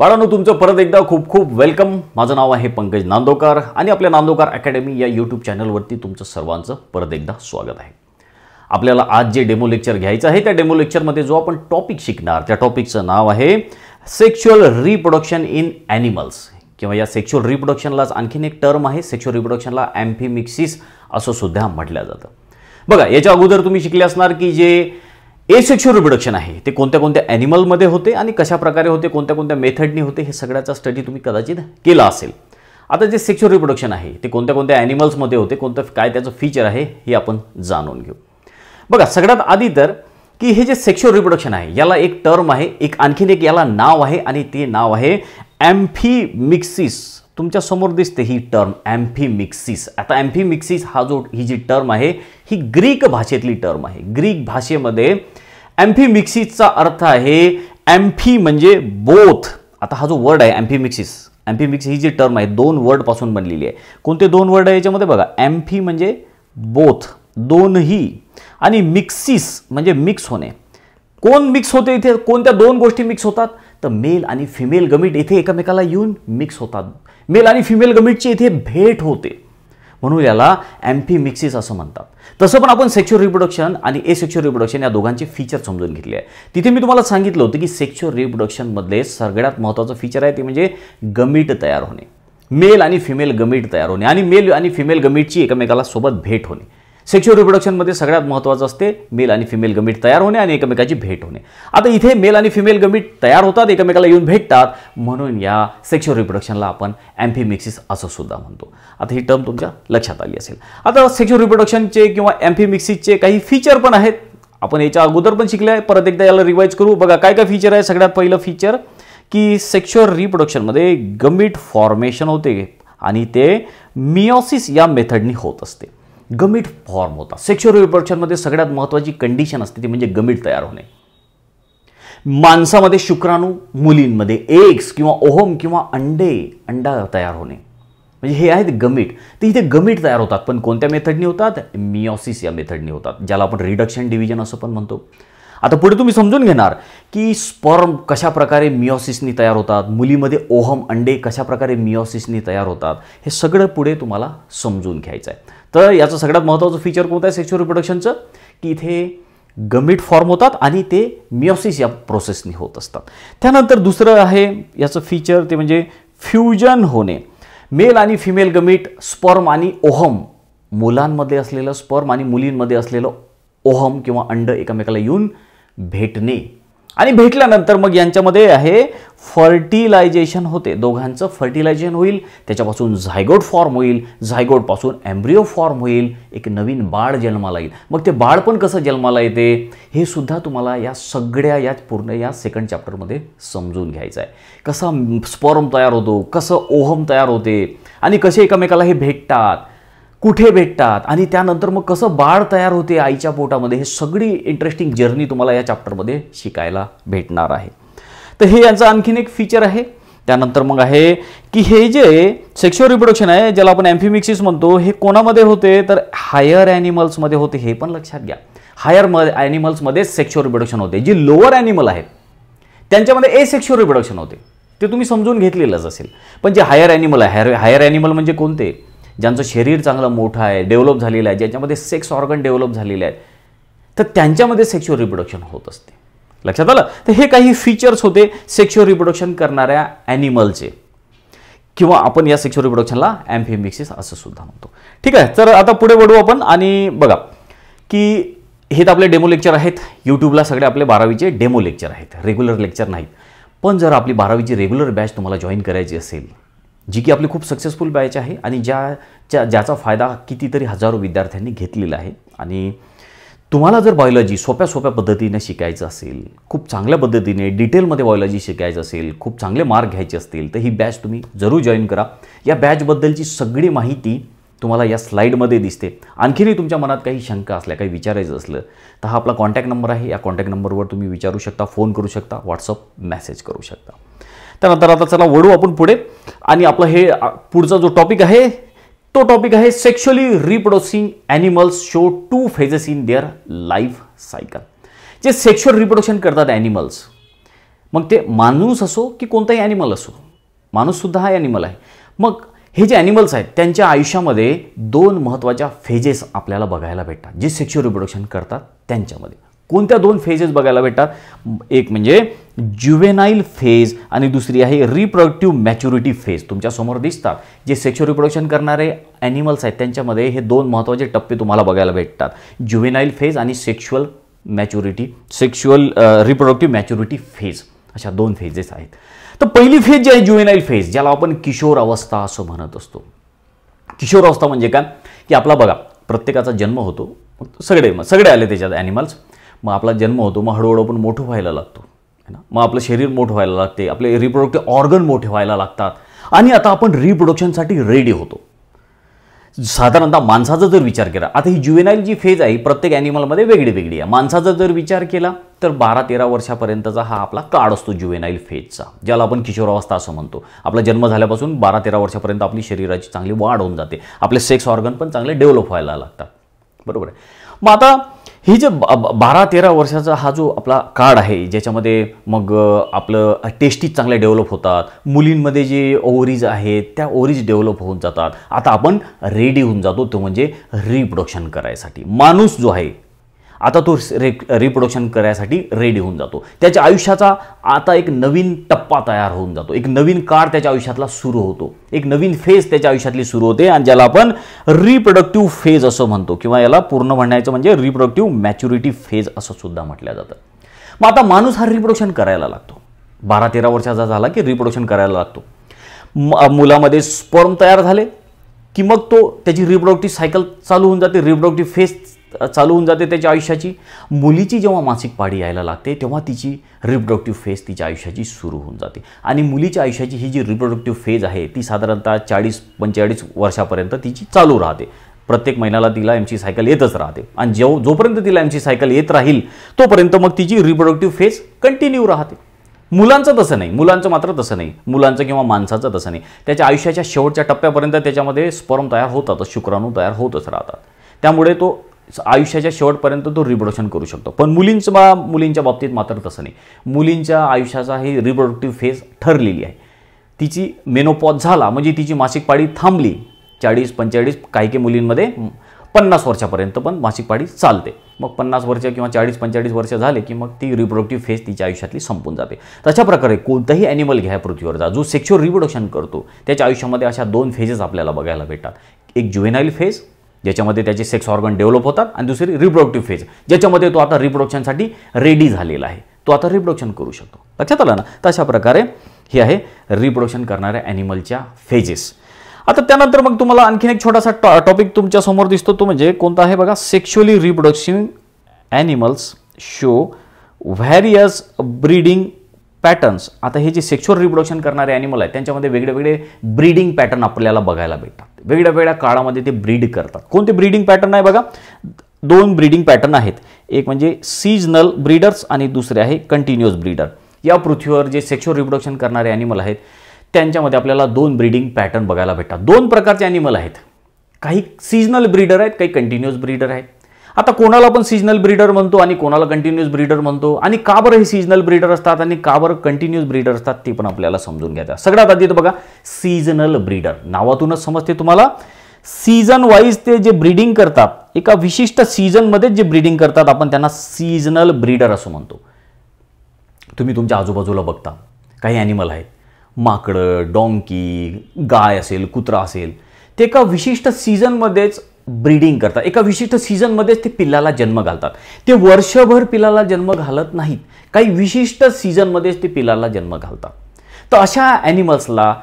बाळांनो, तुमचं परत एकदा खूप खूप वेलकम। माझं नाव आहे पंकज नांदोकर आणि आपल्या नांदोकर अकॅडमी या यूट्यूब चॅनलवरती तुमचं सर्वांचं परत एकदा स्वागत आहे। आपल्याला आज जे डेमो लेक्चर घ्यायचं आहे त्या डेमो लेक्चरमध्ये जो आपण टॉपिक शिकणार त्या टॉपिकचं नाव आहे सेक्शुअल रिप्रोडक्शन इन ॲनिमल्स, किंवा या सेक्शुअल रिप्रोडक्शनलाच आणखीन एक टर्म आहे, सेक्शुअल रिप्रोडक्शनला ॲम्फिमिक्सिस असं सुद्धा म्हटलं जातं। बघा, याच्या अगोदर तुम्ही शिकले असणार की जे एसेक्शुअल रिप्रोडक्शन आहे ते कोणत्या कोणत्या ॲनिमलमध्ये होते आणि कशा प्रकारे होते, कोणत्या कोणत्या मेथडनी होते, हे सगळ्याचा स्टडी तुम्ही कदाचित केला असेल। आता जे सेक्शुअल रिप्रोडक्शन आहे ते कोणत्या कोणत्या ॲनिमल्समध्ये होते, कोणतं काय त्याचं फीचर आहे हे आपण जाणून घेऊ। बघा, सगळ्यात आधी तर की हे जे सेक्शुअल रिप्रोडक्शन आहे याला एक टर्म आहे, आणखीन एक याला नाव आहे आणि ते नाव आहे ॲम्फिमिक्सिस। तुमच्या समोर दिसते ही टर्म ॲम्फिमिक्सिस। आता ॲम्फिमिक्सिस ही जी टर्म आहे ही ग्रीक भाषेतली टर्म आहे। ग्रीक भाषेमध्ये ॲम्फिमिक्सिसचा अर्थ आहे ॲम्फी म्हणजे बोथ। आता हा जो वर्ड आहे ॲम्फिमिक्सिस ही जी टर्म आहे दोन वर्ड पासून बनलेली आहे। कोणते दोन वर्ड आहे याच्यामध्ये? बघा, ॲम्फी म्हणजे बोथ, दोनही, आणि मिक्सिस म्हणजे मिक्स होणे। कोण मिक्स होते इथे? कोणत्या दोन गोष्टी मिक्स होतात? तर मेल आणि फिमेल गमीट इथे एकमेकाला येऊन मिक्स होतात, मेल आणि फिमेल गमीटची इथे भेट होते, म्हणून याला ॲम्फिमिक्सिस असं म्हणतात। तसं पण आपण सेक्शुअल रिप्रोडक्शन आणि एसेक्शुअल रिप्रोडक्शन या दोघांचे फीचर समजून घेतले आहे। तिथे मी तुम्हाला सांगितलं होतं की सेक्शुअल रिप्रोडक्शनमध्ये सगळ्यात महत्त्वाचं फीचर आहे ते म्हणजे गमीट तयार होणे, मेल आणि फिमेल गमीट तयार होणे आणि मेल आणि फिमेल गमीटची एकमेकाला सोबत भेट होणे। सेक्शुअल रिप्रोडक्शनमध्ये सगळ्यात महत्त्वाचं असते मेल आणि फिमेल गमीट तयार होणे आणि एकमेकाची भेट होणे। आता इथे मेल आणि फिमेल गमीट तयार होतात, एकमेकाला येऊन भेटतात, म्हणून या सेक्शुअल रिप्रोडक्शनला आपण ॲम्फिमिक्सिस असं सुद्धा म्हणतो। आता ही टर्म तुमच्या लक्षात आली असेल। आता सेक्शुअल रिप्रोडक्शनचे किंवा ॲम्फिमिक्सिसचे काही फीचर पण आहेत, आपण याच्या अगोदर पण शिकले आहे, परत एकदा याला रिवाइज करू। बघा, काय काय फीचर आहे। सगळ्यात पहिलं फीचर की सेक्शुअल रिप्रोडक्शनमध्ये गमीट फॉर्मेशन होते आणि ते मियोसिस या मेथडनी होत असते। गमीट फॉर्म होता। सेक्शुअल रिप्रोडक्शनमध्ये सगळ्यात महत्त्वाची कंडिशन असते ती म्हणजे गमीट तयार होणे। माणसामध्ये शुक्राणू, मुलींमध्ये एग्स किंवा ओहम किंवा अंडा तयार होणे, म्हणजे हे आहेत गमीट। तर इथे गमीट तयार होतात, पण कोणत्या मेथडनी होतात? मियोसिस या मेथडनी होतात, ज्याला आपण रिडक्शन डिव्हिजन असं पण म्हणतो। आता पुढे तुम्ही समजून घेणार की स्पर्म कशा प्रकारे मियोसिसनी तयार होतात, मुलीमध्ये ओहम अंडे कशा प्रकारे मियोसिसनी तयार होतात, हे सगळं पुढे तुम्हाला समजून घ्यायचं आहे। तर याचं सगळ्यात महत्त्वाचं फीचर कोणतं आहे सेक्शुअल रिप्रोडक्शनचं? की इथे गमीट फॉर्म होतात आणि ते मियोसिस या प्रोसेसनी होत असतात। त्यानंतर दुसरं आहे याचं फीचर ते म्हणजे फ्युजन होणे। मेल आणि फिमेल गमीट, स्पर्म आणि ओहम, मुलांमध्ये असलेलं स्पर्म आणि मुलींमध्ये असलेलं ओहम किंवा अंड एकमेकाला येऊन भेटणे आणि भेटल्यानंतर मग यांच्यामध्ये आहे फर्टिलायझेशन होते, दोघांचं फर्टिलायझेशन होईल, त्याच्यापासून झायगोट फॉर्म होईल, झायगोटपासून एम्ब्रिओ फॉर्म होईल, एक नवीन बाळ जन्माला येईल। मग ते बाळ पण कसं जन्माला येते हे सुद्धा तुम्हाला या सगळ्या पूर्ण या सेकंड चॅप्टरमध्ये समजून घ्यायचं आहे। कसा स्पर्म तयार होतो, कसं ओहम तयार होते आणि कसे एकमेकाला हे भेटतात, कुठे भेटतात आणि त्यानंतर मग कसं बाळ तयार होते आईच्या पोटामध्ये, हे सगळी इंटरेस्टिंग जर्नी तुम्हाला या चॅप्टरमध्ये शिकायला भेटणार आहे। तर हे यांचं आणखीन एक फीचर आहे। त्यानंतर मग आहे की हे जे सेक्शुअल रिप्रोडक्शन आहे ज्याला आपण ॲम्फिमिक्सिस म्हणतो, हे कोणामध्ये होते? तर हायर ॲनिमल्समध्ये होते। हे पण लक्षात घ्या, हायर ॲनिमल्समध्ये सेक्शुअल रिप्रोडक्शन होते। जे लोअर ॲनिमल आहेत त्यांच्यामध्ये एसेक्शुअल रिप्रोडक्शन होते, ते तुम्ही समजून घेतलेलंच असेल। पण जे हायर ॲनिमल आहे, हायर ॲनिमल म्हणजे कोणते? ज्यांचं शरीर चांगलं मोठं आहे, डेव्हलप झालेलं आहे, ज्यांच्यामध्ये सेक्स ऑर्गन डेव्हलप झालेले आहेत, तर त्यांच्यामध्ये सेक्शुअल रिप्रोडक्शन होत असते। लक्षात आलं? तर हे काही फीचर्स होते सेक्शुअल रिप्रोडक्शन करणाऱ्या ॲनिमलचे, किंवा आपण या सेक्शुअल रिप्रोडक्शनला ॲम्फिमिक्सिस असं सुद्धा म्हणतो। ठीक आहे, तर आता पुढे वळू आपण आणि बघा की हे तर आपले डेमो लेक्चर आहेत। यूट्यूबला सगळे आपले 12वीचे डेमो लेक्चर आहेत, रेग्युलर लेक्चर नाहीत। पण जर आपली 12वीची रेग्युलर बॅच तुम्हाला जॉईन करायची असेल, जी की आपली खूप सक्सेसफुल बॅच आहे आणि ज्याचा फायदा कितीतरी हजारो विद्यार्थ्यांनी घेतलेला आहे, आणि तुम्हाला जर बायोलॉजी सोप्या पद्धतीने शिकायचं असेल, खूप चांगल्या पद्धतीने डिटेलमध्ये बायोलॉजी शिकायचं असेल, खूप चांगले मार्क घ्यायचे असतील, तर ही बॅच तुम्ही जरूर जॉईन करा। या बॅचबद्दलची सगळी माहिती तुम्हाला या स्लाईडमध्ये दिसते। आणखीनही तुमच्या मनात काही शंका असल्या, काही विचारायचं असलं तर हा आपला कॉन्टॅक्ट नंबर आहे, या कॉन्टॅक्ट नंबरवर तुम्ही विचारू शकता, फोन करू शकता, व्हॉट्सअप मेसेज करू शकता। त्यानंतर आता चला वळू आपण पुढे आणि आपलं हे पुढचा जो टॉपिक आहे तो टॉपिक आहे sexually reproducing animals show 2 phases in their life cycle. जे सेक्शुअल रिप्रोडक्शन करतात ॲनिमल्स, मग ते माणूस असो की कोणताही ॲनिमल असो, माणूससुद्धा हा ॲनिमल आहे. मग हे जे ॲनिमल्स आहेत त्यांच्या आयुष्यामध्ये 2 महत्त्वाच्या फेजेस आपल्याला बघायला भेटतात जे सेक्शुअल रिप्रोडक्शन करतात. त्यांच्यामध्ये कोणत्या 2 फेजेस बघायला भेटतात? एक म्हणजे ज्युवेनाईल फेज आणि दुसरी आहे रिप्रोडक्टिव्ह मॅच्युरिटी फेज. तुमच्यासमोर दिसतात जे सेक्शुअल रिप्रोडक्शन करणारे ॲनिमल्स आहेत त्यांच्यामध्ये हे 2 महत्त्वाचे टप्पे तुम्हाला बघायला भेटतात, ज्युवेनाईल फेज आणि सेक्शुअल रिप्रोडक्टिव्ह मॅच्युरिटी फेज. अशा 2 फेजेस आहेत. तर पहिली फेज जी आहे ज्युवेनाईल फेज, ज्याला आपण किशोर अवस्था असं म्हणत असतो. किशोर अवस्था म्हणजे काय की आपला बघा प्रत्येकाचा जन्म होतो, सगळे आले त्याच्यात ॲनिमल्स. मग आपला जन्म होतो, मग हळूहळू आपण मोठं व्हायला लागतो है ना. मग आपलं शरीर मोठं व्हायला लागते, आपले रिप्रोडक्टिव्ह ऑर्गन मोठे व्हायला लागतात आणि आता आपण रिप्रोडक्शनसाठी रेडी होतो. साधारणतः माणसाचा जर विचार केला, आता ही ज्युवेनाईल जी फेज आहे प्रत्येक ॲनिमलमध्ये वेगळी वेगळी आहे. माणसाचा जर विचार केला तर 12-13 वर्षापर्यंतचा हा आपला काळ असतो ज्युवेनाईल फेजचा, ज्याला आपण किशोरावस्था असं म्हणतो. आपला जन्म झाल्यापासून 12-13 वर्षापर्यंत आपली शरीराची चांगली वाढ होऊन जाते, आपले सेक्स ऑर्गन पण चांगले डेव्हलप व्हायला लागतात, बरोबर आहे. मग आता ही जे 12-13 वर्षाचा हा जो आपला काळ आहे ज्याच्यामध्ये मग आपलं टेस्टीज चांगले डेव्हलप होतात, मुलींमध्ये जे ओव्हरीज आहेत त्या ओव्हरीज डेव्हलप होऊन जातात. आता आपण रेडी होऊन जातो, तो म्हणजे रिप्रोडक्शन करायसाठी. माणूस जो आहे आता तो रिप्रोडक्शन करायसाठी रेडी होऊन जातो. त्याच्या आयुष्याचा आता एक नवीन टप्पा तयार होऊन जातो, एक नवीन काळ त्याच्या आयुष्यातला सुरू होतो, एक नवीन फेज त्याच्या आयुष्यातली सुरू होते आणि ज्याला आपण रिप्रोडक्टिव्ह फेज असं म्हणतो किंवा याला पूर्ण म्हणायचं म्हणजे रिप्रोडक्टिव्ह मॅच्युरिटी फेज असं सुद्धा म्हटलं जातं. मग आता माणूस हा रिप्रोडक्शन करायला लागतो, 12-13 वर्षाचा झाला की रिप्रोडक्शन करायला लागतो. मुलामध्ये स्पर्म तयार झाले की मग तो त्याची रिप्रोडक्टिव्ह सायकल चालू होऊन जाते, रिप्रोडक्टिव्ह फेज चालू होऊन जाते त्याच्या आयुष्याची. मुलीची जेव्हा मासिक पाळी यायला लागते तेव्हा तिची रिप्रोडक्टिव्ह फेज तिच्या आयुष्याची सुरू होऊन जाते आणि मुलीच्या आयुष्याची ही जी रिप्रोडक्टिव्ह फेज आहे ती साधारणतः 40-45 वर्षापर्यंत तिची चालू राहते. प्रत्येक महिन्याला तिला एमची सायकल येतच राहते आणि जोपर्यंत तिला एमची सायकल येत राहील तोपर्यंत मग तिची रिप्रोडक्टिव्ह फेज कंटिन्यू राहते. मुलांचं तसं नाही, मुलांचं मात्र तसं नाही, मुलांचं किंवा माणसाचं तसं नाही. त्याच्या आयुष्याच्या शेवटच्या टप्प्यापर्यंत त्याच्यामध्ये स्पर्म तयार होतातच, शुक्राणू तयार होतच राहतात. त्यामुळे तो आयुष्याच्या शेवटपर्यंत तो रिप्रोडक्शन करू शकतो. पण मुलींच्या बाबतीत मात्र तसं नाही. मुलींच्या आयुष्याचा ही रिप्रोडक्टिव्ह फेज ठरलेली आहे. तिची मेनोपॉज झाला म्हणजे तिची मासिक पाळी थांबली 40-45 काही मुलींमध्ये 50 वर्षापर्यंत पण मासिक पाळी चालते. मग 50 वर्ष किंवा 40-45 वर्ष झाले की मग ती रिप्रोडक्टिव्ह फेज तिच्या आयुष्यातली संपून जाते. तशा प्रकारे कोणताही ॲनिमल घ्या पृथ्वीवरचा जो सेक्शुअल रिप्रोडक्शन करतो त्याच्या आयुष्यामध्ये अशा 2 फेजेस आपल्याला बघायला भेटतात. एक ज्युवेनाईल फेज ज्याच्यामध्ये त्याचे सेक्स ऑर्गन डेव्हलप होतात आणि दुसरी रिप्रोडक्टिव्ह फेज ज्याच्यामध्ये तो आता रिप्रोडक्शनसाठी रेडी झालेला आहे, तो आता रिप्रोडक्शन करू शकतो. लक्षात आलं ना. तशा प्रकारे हे आहे रिप्रोडक्शन करणाऱ्या ॲनिमलच्या फेजेस. आता त्यानंतर मग तुम्हाला आणखी एक छोटासा टॉपिक तुमच्या समोर दिसतो, तो म्हणजे कोणता आहे बघा, sexually reproduction animals show various breeding patterns. आता हे जे सेक्शुअल रिप्रोडक्शन करणारे ॲनिमल आहेत त्यांच्यामध्ये वेगवेगळे ब्रीडिंग पॅटर्न आपल्याला बघायला भेटतात. वेगळ्या काळामध्ये ते ब्रीड करतात. कोणते ब्रीडिंग पॅटर्न आहे बघा, 2 ब्रीडिंग पॅटर्न आहेत. एक म्हणजे सीजनल ब्रीडर्स आणि दुसरे आहे कंटिन्युअस ब्रीडर. या पृथ्वीवर जे सेक्शुअल रिप्रोडक्शन करणारे ॲनिमल आहेत त्यांच्यामध्ये आपल्याला 2 ब्रीडिंग पॅटर्न बघायला भेटतात. 2 प्रकारचे ॲनिमल आहेत, काही सीजनल ब्रीडर आहेत, काही कंटिन्युअस ब्रीडर आहेत. आता कोणाला पण सीजनल ब्रीडर म्हणतो आणि कोणाला कंटिन्युअस ब्रीडर म्हणतो आणि का बरं हे सीजनल ब्रीडर असतात आणि का बरं कंटिन्युअस ब्रीडर असतात ते पण आपल्याला समजून घ्यायचं. सगळ्यात आधी तर बघा सीजनल ब्रीडर, नावातूनच समजते तुम्हाला सीजन वाईज ते जे ब्रीडिंग करतात, एका विशिष्ट सीजनमध्ये जे ब्रीडिंग करतात आपण त्यांना सीजनल ब्रीडर असं म्हणतो. तुम्ही तुमच्या आजूबाजूला बघता काही ॲनिमल आहेत, माकडं, डॉंकी, गाय असेल, कुत्रा असेल, ते एका विशिष्ट सीझनमध्येच ब्रीडिंग करतात, एका विशिष्ट सीझनमध्येच ते पिल्लाला जन्म घालतात. ते वर्षभर पिल्लाला जन्म घालत नाहीत, काही विशिष्ट सीझनमध्येच ते पिल्लाला जन्म घालतात. तर अशा ॲनिमल्सला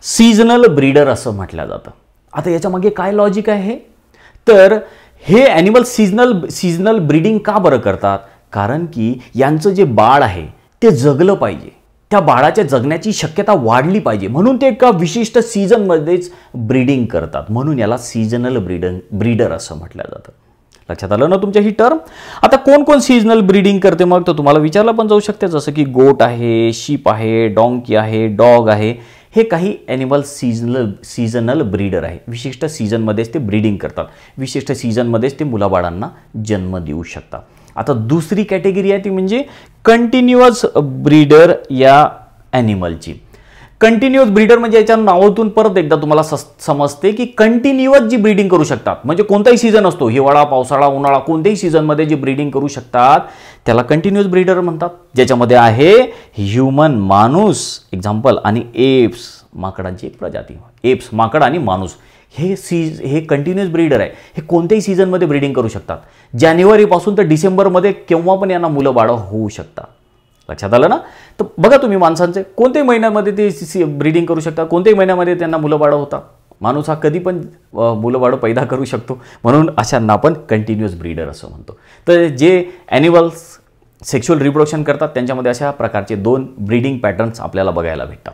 सीजनल ब्रीडर असं म्हटलं जातं. आता याच्यामागे काय लॉजिक आहे, तर हे ॲनिमल सीजनल ब्रीडिंग का बरं करतात, कारण की यांचं जे बाळ आहे ते जगलं पाहिजे, त्या बाळाच्या जगण्याची शक्यता वाढली पाहिजे, म्हणून ते एका विशिष्ट सीझनमध्येच ब्रीडिंग करतात. म्हणून याला सीजनल ब्रीडर असं म्हटलं जातं. लक्षात आलं ना तुमच्या ही टर्म. आता कोण कोण सीजनल ब्रीडिंग करते मग, तर तुम्हाला विचारलं पण जाऊ शकते, जसं की गोट आहे, शीप आहे, डॉंकी आहे, डॉग आहे. हे काही ॲनिमल सीजनल ब्रीडर आहे. विशिष्ट सीझनमध्येच ते ब्रीडिंग करतात, विशिष्ट सीझनमध्येच ते मुलाबाळांना जन्म देऊ शकतात. आता दुसरी कॅटेगरी आहे ती म्हणजे कंटिन्युअस ब्रीडर या ॲनिमलची. कंटिन्युअस ब्रीडर म्हणजे याच्या नावातून परत एकदा तुम्हाला समजते की कंटिन्युअस जी ब्रीडिंग करू शकतात, म्हणजे कोणताही सीझन असतो, हिवाळा, पावसाळा, उन्हाळा, कोणत्याही सीझनमध्ये जी ब्रीडिंग करू शकतात त्याला कंटिन्युअस ब्रीडर म्हणतात. ज्याच्यामध्ये आहे ह्युमन, माणूस एक्झाम्पल, आणि एप्स माकडांची एक प्रजाती. एप्स माकड आणि माणूस हे कंटिन्युअस ब्रीडर आहे. हे कोणत्याही सीझनमध्ये ब्रीडिंग करू शकतात. जानेवारीपासून तर डिसेंबरमध्ये केव्हा पण यांना मुलं बाळं होऊ शकतात. लक्षात आलं ना. तर बघा तुम्ही माणसांचे कोणत्याही महिन्यामध्ये ते ब्रीडिंग करू शकतात, कोणत्याही महिन्यामध्ये त्यांना मुलं बाळं होतात. माणूस हा कधी पण मुलं बाळं पैदा करू शकतो, म्हणून अशांना आपण कंटिन्युअस ब्रीडर असं म्हणतो. तर जे ॲनिमल्स सेक्शुअल रिप्रोडक्शन करतात त्यांच्यामध्ये अशा प्रकारचे 2 ब्रीडिंग पॅटर्न्स आपल्याला बघायला भेटतात.